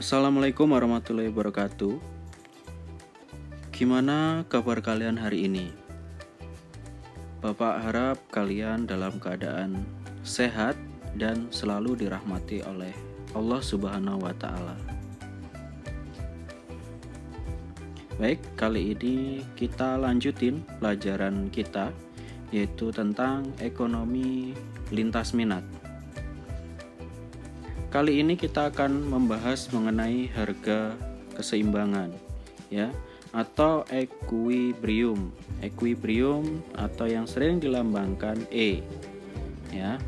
Assalamualaikum warahmatullahi wabarakatuh. Gimana kabar kalian hari ini? Bapak harap kalian dalam keadaan sehat dan selalu dirahmati oleh Allah Subhanahu wa Ta'ala. Baik, kali ini kita lanjutin pelajaran kita, yaitu tentang ekonomi lintas minat. Kali ini kita akan membahas mengenai harga keseimbangan, ya, atau equilibrium. Equilibrium atau yang sering dilambangkan E, ya.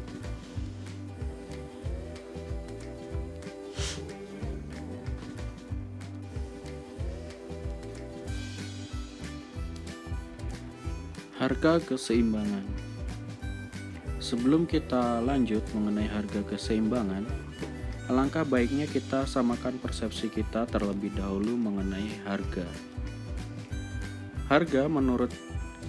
Harga keseimbangan. Sebelum kita lanjut mengenai harga keseimbangan, alangkah baiknya kita samakan persepsi kita terlebih dahulu mengenai harga. Harga menurut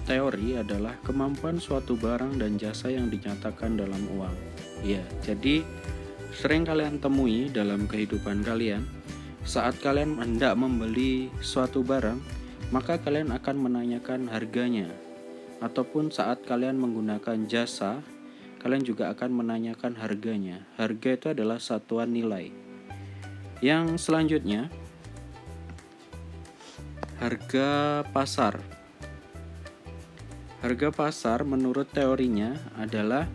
teori adalah kemampuan suatu barang dan jasa yang dinyatakan dalam uang. Ya, jadi sering kalian temui dalam kehidupan kalian, saat kalian hendak membeli suatu barang, maka kalian akan menanyakan harganya. Ataupun saat kalian menggunakan jasa, kalian juga akan menanyakan harganya. Harga itu adalah satuan nilai. Yang selanjutnya, harga pasar. Harga pasar menurut teorinya adalah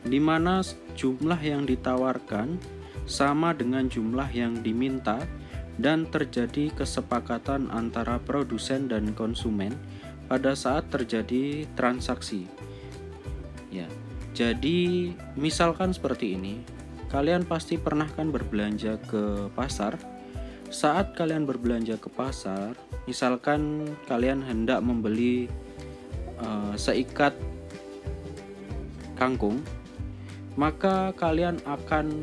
di mana jumlah yang ditawarkan sama dengan jumlah yang diminta dan terjadi kesepakatan antara produsen dan konsumen pada saat terjadi transaksi. Ya. Jadi, misalkan seperti ini, kalian pasti pernah kan berbelanja ke pasar. Saat kalian berbelanja ke pasar, misalkan kalian hendak membeli seikat kangkung, maka kalian akan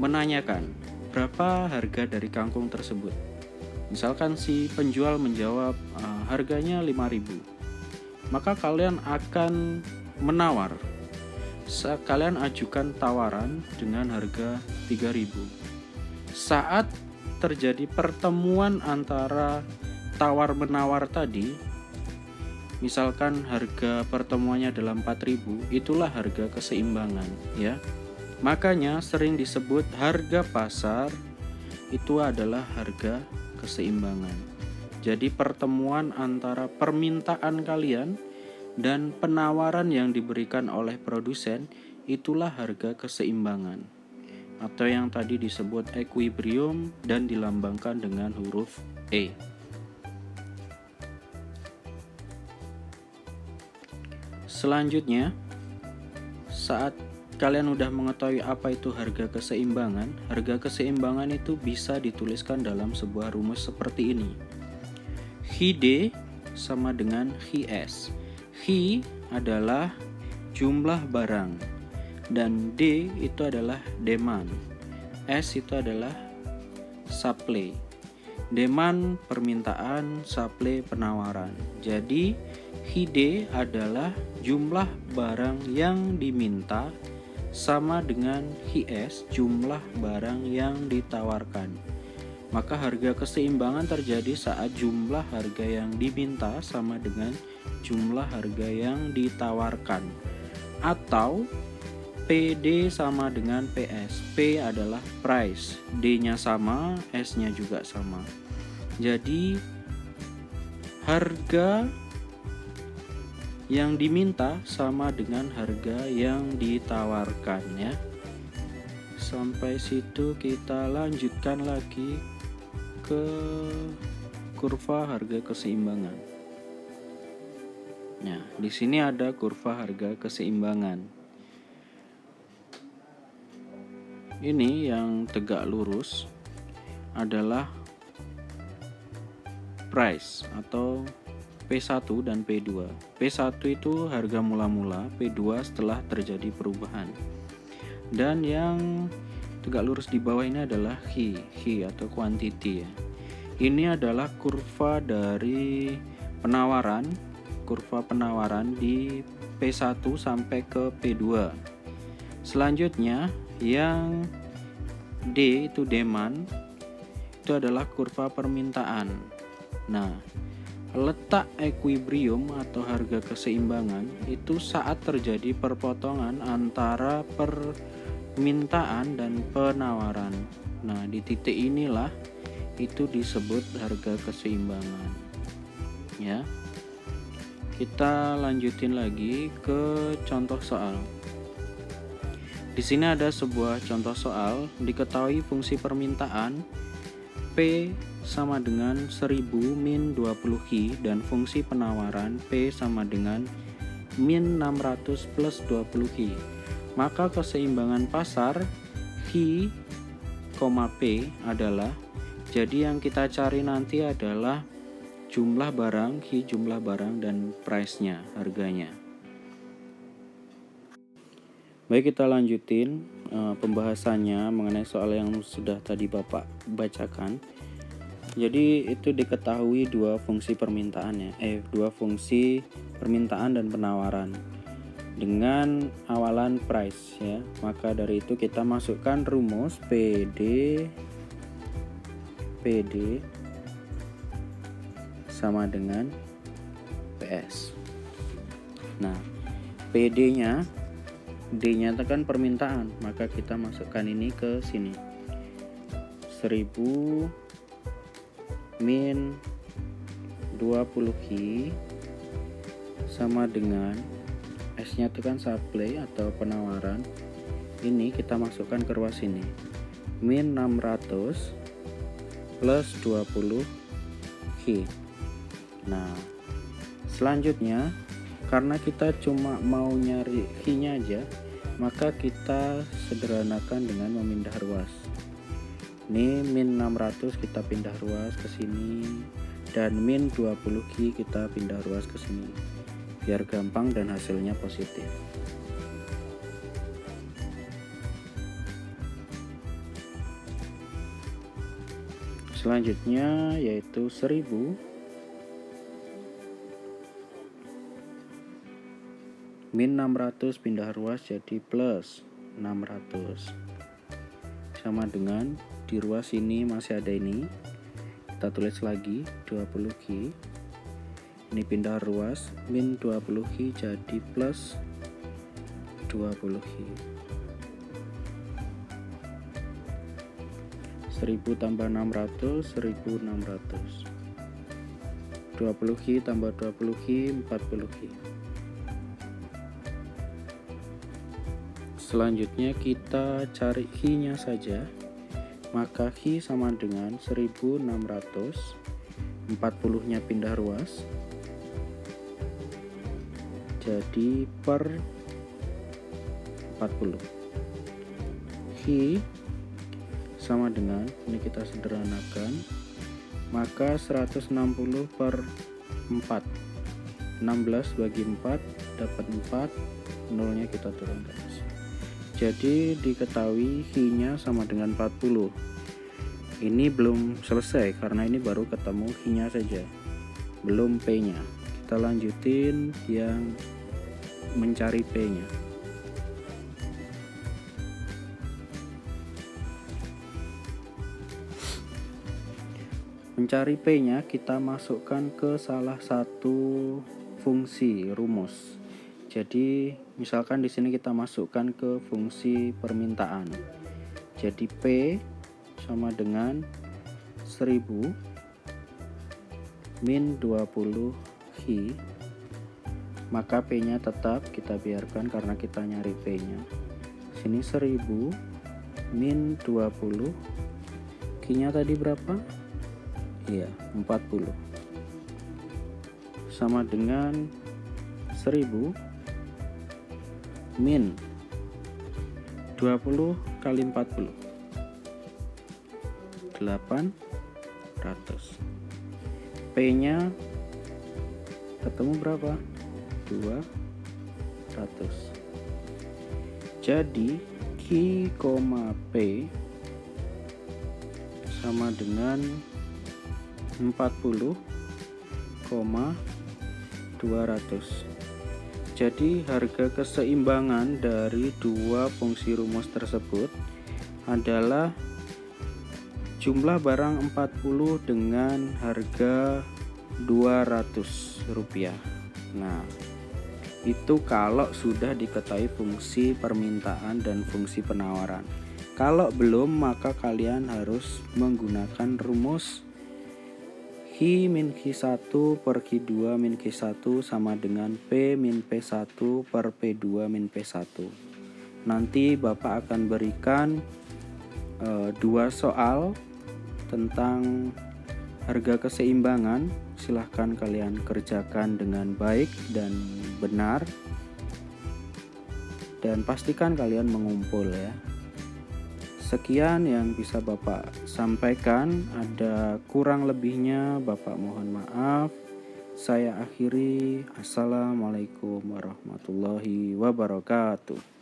menanyakan berapa harga dari kangkung tersebut. Misalkan si penjual menjawab harganya 5.000, maka kalian akan menawar. Kalian ajukan tawaran dengan harga 3.000. Saat terjadi pertemuan antara tawar-menawar tadi, misalkan harga pertemuannya adalah 4.000, itulah harga keseimbangan, ya. Makanya sering disebut harga pasar itu adalah harga keseimbangan. Jadi pertemuan antara permintaan kalian dan penawaran yang diberikan oleh produsen, itulah harga keseimbangan, atau yang tadi disebut equilibrium dan dilambangkan dengan huruf E. Selanjutnya, saat kalian udah mengetahui apa itu harga keseimbangan itu bisa dituliskan dalam sebuah rumus seperti ini. Hi sama dengan Hi. Hi adalah jumlah barang dan D itu adalah demand. S itu adalah supply. Demand permintaan, supply penawaran. Jadi Hi adalah jumlah barang yang diminta sama dengan Hs jumlah barang yang ditawarkan. Maka harga keseimbangan terjadi saat jumlah harga yang diminta sama dengan jumlah harga yang ditawarkan. Atau PD sama dengan PS. P adalah price, D-nya sama, S-nya juga sama. Jadi harga yang diminta sama dengan harga yang ditawarkan, ya. Sampai situ kita lanjutkan lagi ke kurva harga keseimbangan. Nah, di sini ada kurva harga keseimbangan. Ini yang tegak lurus adalah price atau P1 dan P2. P1 itu harga mula-mula, P2 setelah terjadi perubahan. Dan yang tegak lurus di bawah ini adalah Hi atau quantity, ya. Ini adalah kurva dari kurva penawaran di P1 sampai ke P2. Selanjutnya yang D itu demand, itu adalah kurva permintaan. Nah, letak equilibrium atau harga keseimbangan itu saat terjadi perpotongan antara permintaan dan penawaran. Nah, di titik inilah itu disebut harga keseimbangan. Ya. Kita lanjutin lagi ke contoh soal. Di sini ada sebuah contoh soal, diketahui fungsi permintaan P sama dengan 1000 min 20Q dan fungsi penawaran P sama dengan min 600 plus 20Q. Maka keseimbangan pasar Q, P adalah, jadi yang kita cari nanti adalah jumlah barang, Q jumlah barang dan price-nya, harganya. Baik, kita lanjutin pembahasannya mengenai soal yang sudah tadi Bapak bacakan. Jadi itu diketahui dua fungsi permintaan ya, dua fungsi permintaan dan penawaran dengan awalan price ya. Maka dari itu kita masukkan rumus PD sama dengan PS. Nah, PD-nya, D-nya itu kan permintaan, maka kita masukkan ini ke sini. 1000 min 20Q sama dengan S-nya itu kan supply atau penawaran. Ini kita masukkan ke ruas ini. Min 600 plus 20Q. Nah, selanjutnya karena kita cuma mau nyari Q-nya aja, maka kita sederhanakan dengan memindah ruas. Ini min 600 kita pindah ruas ke sini dan min 20Q kita pindah ruas ke sini biar gampang dan hasilnya positif. Selanjutnya yaitu 1000 min 600 pindah ruas jadi plus 600 sama dengan di ruas ini masih ada ini, kita tulis lagi 20Q, ini pindah ruas min 20Q jadi plus 20Q. 1000 tambah 600 1600, 20Q tambah 20Q 40Q. Selanjutnya kita cari Q-nya saja, maka Q sama dengan 1600, 40-nya pindah ruas, jadi per 40. Q sama dengan, ini kita sederhanakan, maka 160 per 4, 16 bagi 4 dapat 4, nolnya kita turunkan. Jadi diketahui Q-nya sama dengan 40. Ini belum selesai karena ini baru ketemu Q-nya saja, belum P-nya. Kita lanjutin yang mencari P-nya. Mencari P-nya kita masukkan ke salah satu fungsi rumus. Jadi misalkan di sini kita masukkan ke fungsi permintaan. Jadi P sama dengan 1000 min 20Q, maka P-nya tetap kita biarkan karena kita nyari P-nya. Sini 1000 min 20, Q-nya tadi berapa? Iya, 40. Sama dengan 1000 min 20 kali 40, 800. P-nya ketemu berapa? 200. Jadi Q, P sama dengan 40,200. Jadi harga keseimbangan dari dua fungsi rumus tersebut adalah Jumlah barang 40 dengan harga Rp200. Nah, itu kalau sudah diketahui fungsi permintaan dan fungsi penawaran. Kalau belum, maka kalian harus menggunakan rumus Q min Q1 per Q2 min Q1 sama dengan P min P1 per P2 min P1. Nanti Bapak akan berikan 2 soal tentang harga keseimbangan. Silahkan kalian kerjakan dengan baik dan benar, dan pastikan kalian mengumpul ya. Sekian yang bisa Bapak sampaikan, ada kurang lebihnya Bapak mohon maaf. Saya akhiri. Assalamualaikum warahmatullahi wabarakatuh.